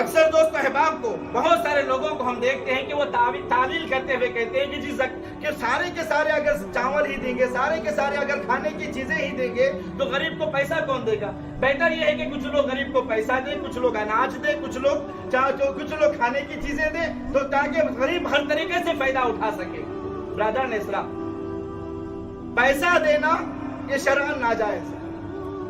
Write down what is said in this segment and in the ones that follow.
اکثر دوست احباب کو، بہت سارے لوگوں کو ہم دیکھتے ہیں کہ وہ تعلیل کرتے ہوئے کہتے ہیں کہ سارے کے سارے اگر چاول ہی دیں گے، سارے کے سارے اگر کھانے کی چیزیں ہی دیں گے تو غریب کو پیسہ کون دے گا؟ بہتر یہ ہے کہ کچھ لوگ غریب کو پیسہ دیں، کچھ لوگ اناج دیں، کچھ لوگ کھانے کی چیزیں دیں، تو تاکہ غریب ہر طریقے سے فائدہ اٹھا سکے۔ برادران اسلام، پیسہ دینا یہ شرعاً ناجائز ہے۔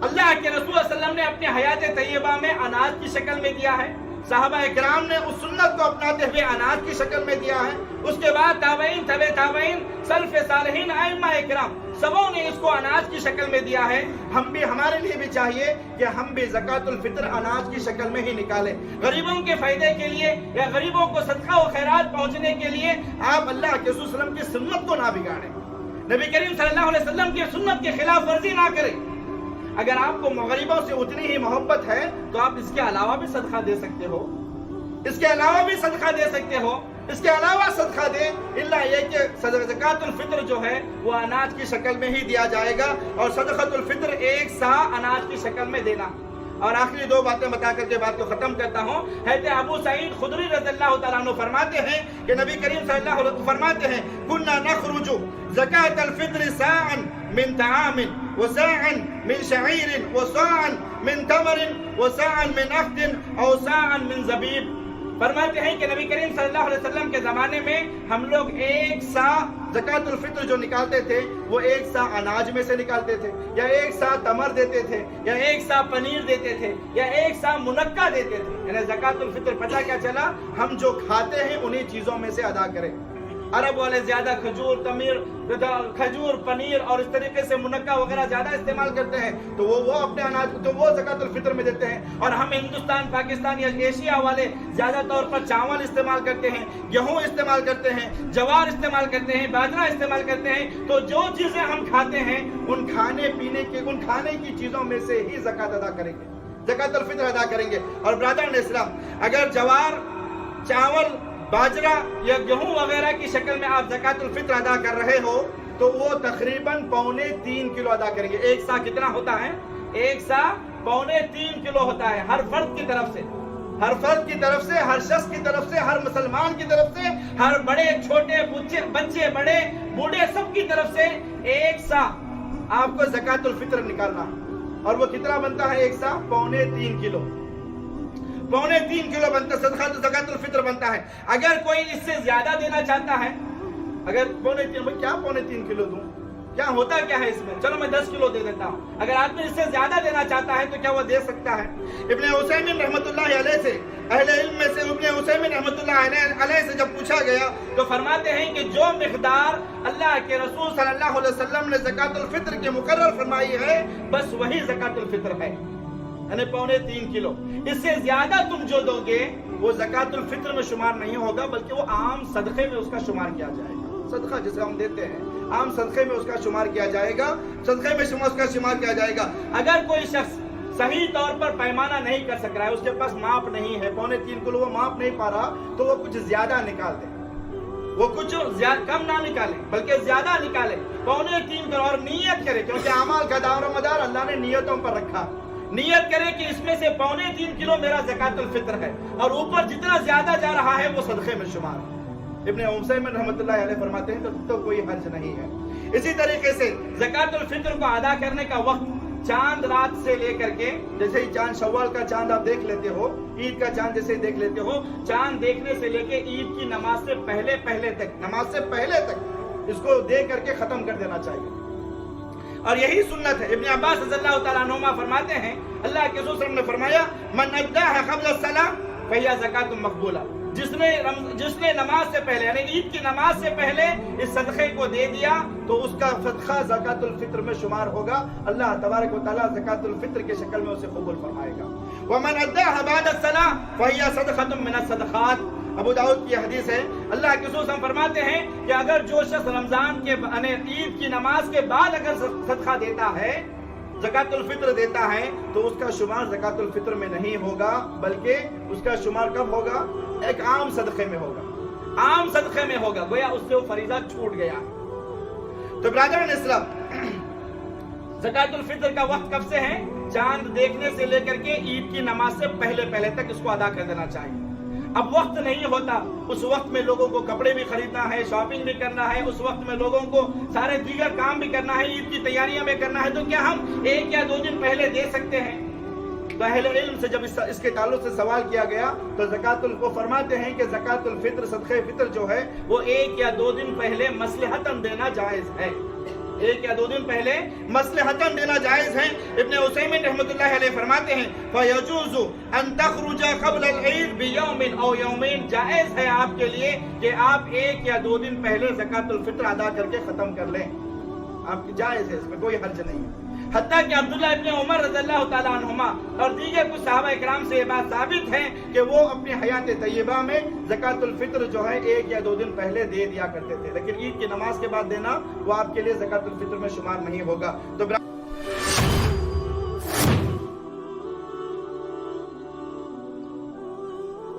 اللہ کے رسول صلی اللہ علیہ وسلم نے اپنے حیات طیبہ میں اناج کی شکل میں دیا ہے، صحابہ اکرام نے اس سنت کو اپناتے ہوئے اناج کی شکل میں دیا ہے، اس کے بعد تابعین، تبع تابعین، سلف صالحین، ائمہ اکرام سبوں نے اس کو اناج کی شکل میں دیا ہے۔ ہمارے لیے بھی چاہیے کہ ہم بھی زکوٰۃ الفطر اناج کی شکل میں ہی نکالیں، غریبوں کے فائدے کے لیے یا غریبوں کو صدقہ و خیرات پہنچنے کے لیے۔ آپ اللہ کے رسول صلی اللہ علیہ وسلم کی سنت کو نہ بگاڑیں، نبی کریم صلی اللہ علیہ وسلم کی سنت کی خلاف ورزی نہ کریں۔ اگر آپ کو غریبوں سے اتنی ہی محبت ہے تو آپ اس کے علاوہ بھی صدقہ دے سکتے ہو، اس کے علاوہ بھی صدقہ دے سکتے ہو، اس کے علاوہ صدقہ دیں، اللہ یہ کہ زکوٰۃ الفطر جو ہے وہ اناج کی شکل میں ہی دیا جائے گا، اور صدقۃ الفطر ایک سا اناج کی شکل میں دینا۔ اور آخری دو باتیں بتا کر کے بات کو ختم کرتا ہوں۔ حضرت ابو سعید خدری رضی اللہ تعالیٰ عنہ فرماتے ہیں کہ نبی کریم صلی اللہ علیہ وسلم فرماتے ہیں كنا نخرج زکاة الفطر ساعا من طعام وساعا من شعير وساعا من تمر وساعا من عقد او ساعا من زبیب۔ فرماتے ہیں کہ نبی کریم صلی اللہ علیہ وسلم کے زمانے میں ہم لوگ ایک سا زکوٰۃ الفطر جو نکالتے تھے وہ ایک سا اناج میں سے نکالتے تھے، یا ایک سا تمر دیتے تھے، یا ایک سا پنیر دیتے تھے، یا ایک سا منقع دیتے تھے۔ یعنی زکوٰۃ الفطر پتہ کیا چلا، ہم جو کھاتے ہیں انہی چیزوں میں سے ادا کریں۔ عرب والے زیادہ کھجور، پنیر اور اس طریقے سے منقع وغیرہ زیادہ استعمال کرتے ہیں، تو وہ اپنے اناج تو وہ زکوٰۃ الفطر میں دیتے ہیں، اور ہم ہندوستان، پاکستان یا ایشیا والے زیادہ طور پر چاول استعمال کرتے ہیں، گیہوں استعمال کرتے ہیں، جوار استعمال کرتے ہیں، باجرہ استعمال کرتے ہیں۔ تو جو چیزیں ہم کھاتے ہیں ان کھانے کی چیزوں میں سے ہی زکوٰۃ ادا کریں گے، زکوٰۃ الفطر ادا کریں گے۔ اور برادران اسلام، اگر جوار، چاول، باجرہ یا گیہوں وغیرہ کی شکل میں آپ زکوٰۃ الفطر ادا کر رہے ہو تو وہ تقریباً 2.25 کلو ادا کریں گے۔ ایک سا کتنا ہوتا ہے؟ ایک سا 2.25 کلو ہوتا ہے، ہر فرد کی طرف سے، ہر فرد کی طرف سے، ہر شخص کی طرف سے، ہر مسلمان کی طرف سے، ہر بڑے چھوٹے بچے بڑے بوڑھے سب کی طرف سے ایک سا آپ کو زکوٰۃ الفطر نکالنا ہے۔ اور وہ کتنا بنتا ہے؟ ایک سا 2.25 کلو، 2.25 کلو بنتا صدقہ زکوٰۃ الفطر بنتا ہے۔ اگر کوئی اس سے زیادہ دینا چاہتا ہے، اگر 2.25 کلو دوں، کیا ہوتا کیا ہے اس میں؟ چلو میں 10 کلو دے دیتا ہوں۔ اگر آدمی اس سے زیادہ دینا چاہتا ہے تو کیا وہ دے سکتا ہے؟ ابن عثیمین رحمۃ اللہ علیہ سے، اہل علم میں سے ابن عثیمین رحمۃ اللہ علیہ سے جب پوچھا گیا تو فرماتے ہیں کہ جو مقدار اللہ کے رسول صلی اللہ علیہ وسلم نے زکوٰۃ الفطر کے مقرر فرمائی ہے بس وہی زکوٰۃ الفطر ہے، یعنی 2.25 کلو۔ اس سے زیادہ تم جو دو گے وہ زکوٰۃ الفطر میں شمار نہیں ہوگا، بلکہ وہ عام صدقے میں اس کا شمار کیا جائے گا۔ صدقہ جسے ہم دیتے ہیں عام صدقے میں اس کا شمار کیا جائے گا، صدقے میں اس کا شمار کیا جائے گا۔ اگر کوئی شخص صحیح طور پر پیمانہ نہیں کر سک رہا ہے، اس کے پاس ماپ نہیں ہے، 2.25 کلو وہ ماپ نہیں پا رہا، تو وہ کچھ زیادہ نکال دے، وہ کچھ کم نہ نکالے بلکہ زیادہ نکالے، 2.25 کلو، اور نیت کرے، کیونکہ اعمال کا دار و مدار اللہ نے نیتوں پر رکھا۔ نیت کرے کہ اس میں سے 2.25 کلو میرا زکوٰۃ الفطر ہے، اور اوپر جتنا زیادہ جا رہا ہے وہ صدقے میں شمار ہے۔ ابن عثیمین رحمۃ اللہ علیہ فرماتے ہیں تو کوئی حرج نہیں ہے۔ اسی طریقے سے زکوٰۃ الفطر کو ادا کرنے کا وقت چاند رات سے لے کر کے، جیسے ہی چاند شوال کا چاند آپ دیکھ لیتے ہو، عید کا چاند جیسے دیکھ لیتے ہو، چاند دیکھنے سے لے کے عید کی نماز سے پہلے تک اس کو دیکھ کر کے ختم کر دینا چاہیے، اور یہی سنت ہے۔ ابن عباس رضی اللہ تعالیٰ عنہما فرماتے ہیں اللہ کے رسول نے فرمایا من اداها قبل الصلاة فهي زکاۃ مقبولہ، جس نے نماز سے پہلے یعنی عید کی نماز سے پہلے اس صدقے کو دے دیا تو اس کا صدقہ زکوٰۃ الفطر میں شمار ہوگا، اللہ تبارک و تعالیٰ زکوٰۃ الفطر کے شکل میں اسے قبول فرمائے گا۔ ومن اداها بعد الصلاة فهي صدقۃ من الصدقات، ابو داؤد کی حدیث ہے، اللہ کے رسول فرماتے ہیں کہ اگر جو شخص رمضان کے عید کی نماز کے بعد اگر صدقہ دیتا ہے، زکوٰۃ الفطر دیتا ہے، تو اس کا شمار زکوٰۃ الفطر میں نہیں ہوگا، بلکہ اس کا شمار کب ہوگا؟ ایک عام صدقے میں ہوگا، عام صدقے میں ہوگا، گویا اس سے وہ فریضہ چھوٹ گیا۔ تو برادران اسلام، زکات الفطر کا وقت کب سے ہے؟ چاند دیکھنے سے لے کر کے عید کی نماز سے پہلے تک اس کو ادا کر دینا چاہیے۔ اب وقت نہیں ہوتا، اس وقت میں لوگوں کو کپڑے بھی خریدنا ہے، شاپنگ بھی کرنا ہے، اس وقت میں لوگوں کو سارے دیگر کام بھی کرنا ہے، عید کی تیاریاں بھی کرنا ہے، تو کیا ہم 1 یا 2 دن پہلے دے سکتے ہیں؟ تو اہل علم سے جب اس کے تعلق سے سوال کیا گیا تو کو فرماتے ہیں کہ زکات الفطر صدقہ فطر جو ہے وہ 1 یا 2 دن پہلے مصلحتاً دینا جائز ہے، 1 یا 2 دن پہلے مصلحتاً دینا جائز ہے۔ ابن عثیمین رحمۃ اللہ علیہ فرماتے ہیں فَيَجُوزُ أَن تَخْرُجَ قَبْلَ الْعِيدِ بِيَوْمٍ أَوْ يَوْمَيْنِ، جائز ہے آپ کے لیے کہ آپ 1 یا 2 دن پہلے زکات الفطر ادا کر کے ختم کر لیں، آپ کی جائز ہے، اس میں کوئی حرج نہیں ہے۔ حتیٰ کہ عبداللہ ابن عمر رضی اللہ تعالیٰ عنہما اور دیگر کچھ صحابہ اکرام سے یہ بات ثابت ہے کہ وہ اپنی حیات طیبہ میں زکات الفطر جو ہے 1 یا 2 دن پہلے دے دیا کرتے تھے، لیکن عید کی نماز کے بعد دینا وہ آپ کے لیے زکات الفطر میں شمار نہیں ہوگا۔ تو